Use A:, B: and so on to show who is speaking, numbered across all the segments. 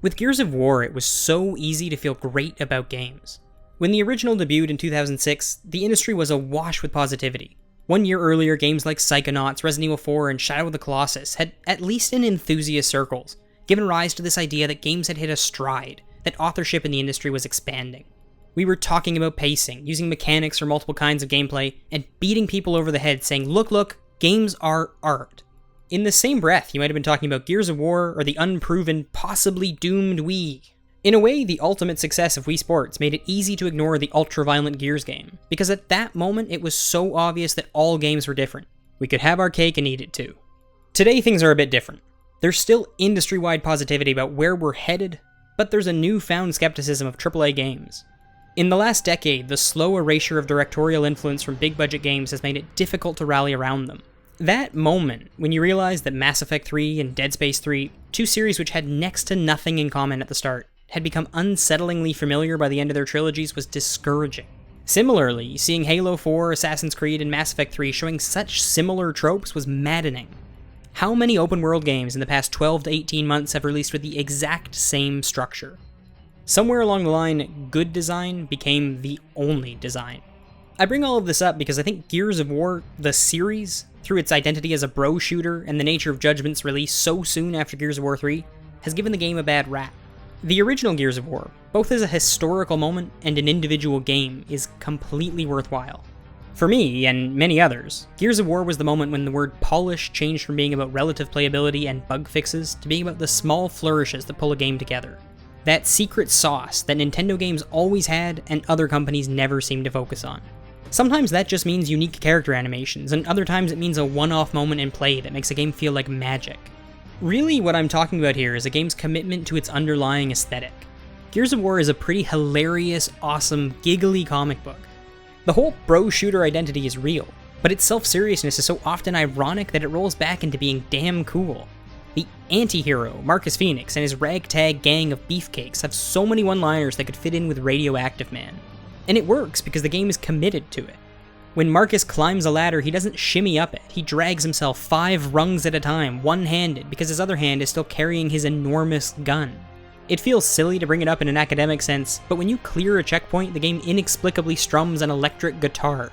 A: With Gears of War, it was so easy to feel great about games. When the original debuted in 2006, the industry was awash with positivity. 1 year earlier, games like Psychonauts, Resident Evil 4, and Shadow of the Colossus had, at least in enthusiast circles, given rise to this idea that games had hit a stride, that authorship in the industry was expanding. We were talking about pacing, using mechanics for multiple kinds of gameplay, and beating people over the head saying, look, games are art. In the same breath, you might have been talking about Gears of War or the unproven, possibly doomed Wii. In a way, the ultimate success of Wii Sports made it easy to ignore the ultra-violent Gears game, because at that moment it was so obvious that all games were different. We could have our cake and eat it too. Today things are a bit different. There's still industry-wide positivity about where we're headed, but there's a newfound skepticism of AAA games. In the last decade, the slow erasure of directorial influence from big-budget games has made it difficult to rally around them. That moment, when you realize that Mass Effect 3 and Dead Space 3, two series which had next to nothing in common at the start, had become unsettlingly familiar by the end of their trilogies was discouraging. Similarly, seeing Halo 4, Assassin's Creed, and Mass Effect 3 showing such similar tropes was maddening. How many open-world games in the past 12 to 18 months have released with the exact same structure? Somewhere along the line, good design became the only design. I bring all of this up because I think Gears of War, the series, through its identity as a bro shooter and the nature of Judgment's release so soon after Gears of War 3, has given the game a bad rap. The original Gears of War, both as a historical moment and an individual game, is completely worthwhile. For me, and many others, Gears of War was the moment when the word polish changed from being about relative playability and bug fixes to being about the small flourishes that pull a game together. That secret sauce that Nintendo games always had and other companies never seem to focus on. Sometimes that just means unique character animations, and other times it means a one-off moment in play that makes a game feel like magic. Really, what I'm talking about here is a game's commitment to its underlying aesthetic. Gears of War is a pretty hilarious, awesome, giggly comic book. The whole bro shooter identity is real, but its self-seriousness is so often ironic that it rolls back into being damn cool. The anti-hero, Marcus Phoenix, and his ragtag gang of beefcakes have so many one-liners that could fit in with Radioactive Man. And it works because the game is committed to it. When Marcus climbs a ladder, he doesn't shimmy up it, he drags himself 5 rungs at a time, one-handed, because his other hand is still carrying his enormous gun. It feels silly to bring it up in an academic sense, but when you clear a checkpoint, the game inexplicably strums an electric guitar.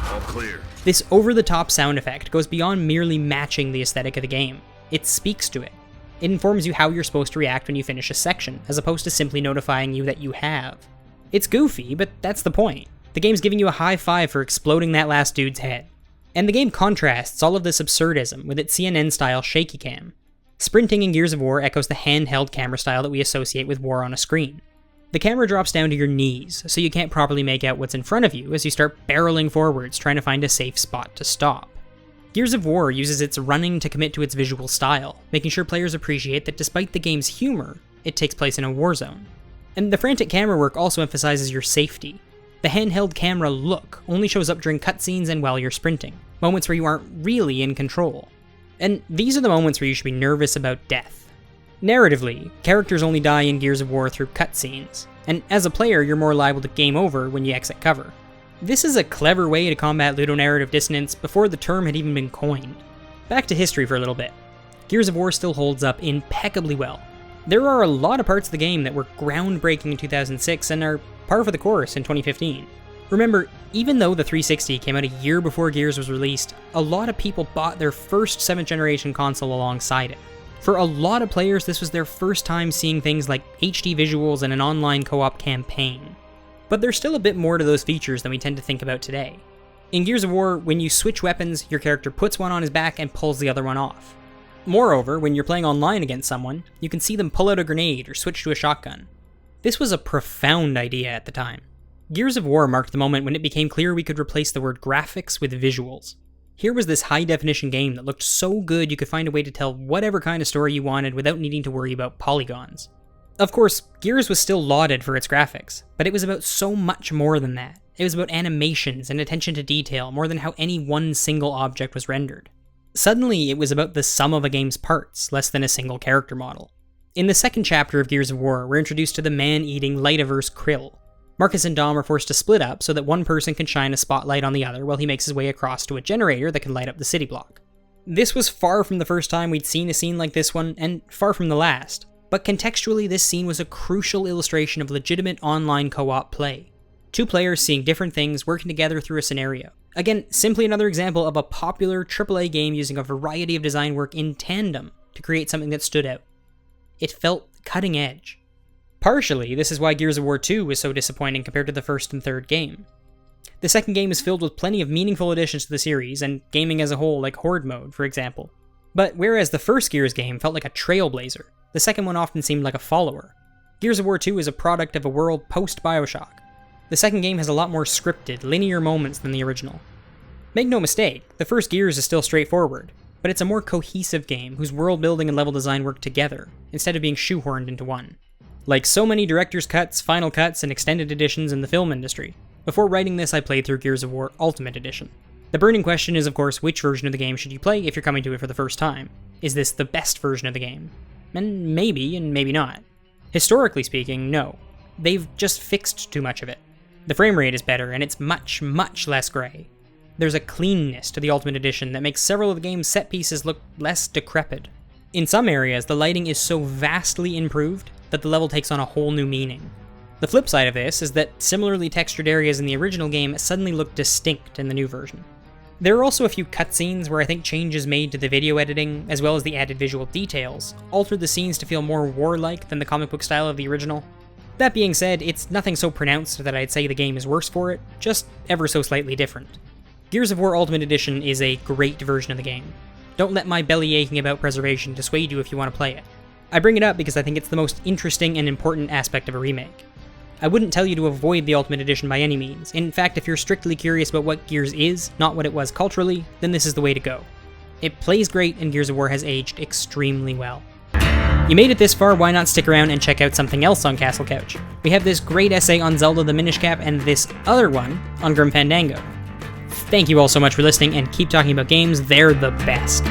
B: All clear.
A: This over-the-top sound effect goes beyond merely matching the aesthetic of the game. It speaks to it. It informs you how you're supposed to react when you finish a section, as opposed to simply notifying you that you have. It's goofy, but that's the point. The game's giving you a high five for exploding that last dude's head. And the game contrasts all of this absurdism with its CNN-style shaky cam. Sprinting in Gears of War echoes the handheld camera style that we associate with war on a screen. The camera drops down to your knees, so you can't properly make out what's in front of you as you start barreling forwards trying to find a safe spot to stop. Gears of War uses its running to commit to its visual style, making sure players appreciate that despite the game's humor, it takes place in a war zone. And the frantic camera work also emphasizes your safety. The handheld camera look only shows up during cutscenes and while you're sprinting, moments where you aren't really in control. And these are the moments where you should be nervous about death. Narratively, characters only die in Gears of War through cutscenes, and as a player you're more liable to game over when you exit cover. This is a clever way to combat ludonarrative dissonance before the term had even been coined. Back to history for a little bit. Gears of War still holds up impeccably well. There are a lot of parts of the game that were groundbreaking in 2006 and are par for the course in 2015. Remember, even though the 360 came out a year before Gears was released, a lot of people bought their first 7th generation console alongside it. For a lot of players, this was their first time seeing things like HD visuals and an online co-op campaign. But there's still a bit more to those features than we tend to think about today. In Gears of War, when you switch weapons, your character puts one on his back and pulls the other one off. Moreover, when you're playing online against someone, you can see them pull out a grenade or switch to a shotgun. This was a profound idea at the time. Gears of War marked the moment when it became clear we could replace the word graphics with visuals. Here was this high-definition game that looked so good you could find a way to tell whatever kind of story you wanted without needing to worry about polygons. Of course, Gears was still lauded for its graphics, but it was about so much more than that. It was about animations and attention to detail more than how any one single object was rendered. Suddenly, it was about the sum of a game's parts, less than a single character model. In the second chapter of Gears of War, we're introduced to the man-eating light-averse Krill. Marcus and Dom are forced to split up so that one person can shine a spotlight on the other while he makes his way across to a generator that can light up the city block. This was far from the first time we'd seen a scene like this one, and far from the last, but contextually this scene was a crucial illustration of legitimate online co-op play. Two players seeing different things working together through a scenario. Again, simply another example of a popular AAA game using a variety of design work in tandem to create something that stood out. It felt cutting edge. Partially, this is why Gears of War 2 was so disappointing compared to the first and third game. The second game is filled with plenty of meaningful additions to the series, and gaming as a whole, like Horde mode, for example. But whereas the first Gears game felt like a trailblazer, the second one often seemed like a follower. Gears of War 2 is a product of a world post-Bioshock. The second game has a lot more scripted, linear moments than the original. Make no mistake, the first Gears is still straightforward, but it's a more cohesive game whose world building and level design work together, instead of being shoehorned into one. Like so many director's cuts, final cuts, and extended editions in the film industry, before writing this I played through Gears of War Ultimate Edition. The burning question is of course which version of the game should you play if you're coming to it for the first time. Is this the best version of the game? And maybe not. Historically speaking, no. They've just fixed too much of it. The frame rate is better and it's much, much less grey. There's a cleanness to the Ultimate Edition that makes several of the game's set pieces look less decrepit. In some areas, the lighting is so vastly improved that the level takes on a whole new meaning. The flip side of this is that similarly textured areas in the original game suddenly look distinct in the new version. There are also a few cutscenes where I think changes made to the video editing, as well as the added visual details, altered the scenes to feel more warlike than the comic book style of the original. That being said, it's nothing so pronounced that I'd say the game is worse for it, just ever so slightly different. Gears of War Ultimate Edition is a great version of the game. Don't let my belly aching about preservation dissuade you if you want to play it. I bring it up because I think it's the most interesting and important aspect of a remake. I wouldn't tell you to avoid the Ultimate Edition by any means. In fact, if you're strictly curious about what Gears is, not what it was culturally, then this is the way to go. It plays great, and Gears of War has aged extremely well. You made it this far, why not stick around and check out something else on Castle Couch? We have this great essay on Zelda the Minish Cap and this other one on Grim Fandango. Thank you all so much for listening, and keep talking about games, they're the best.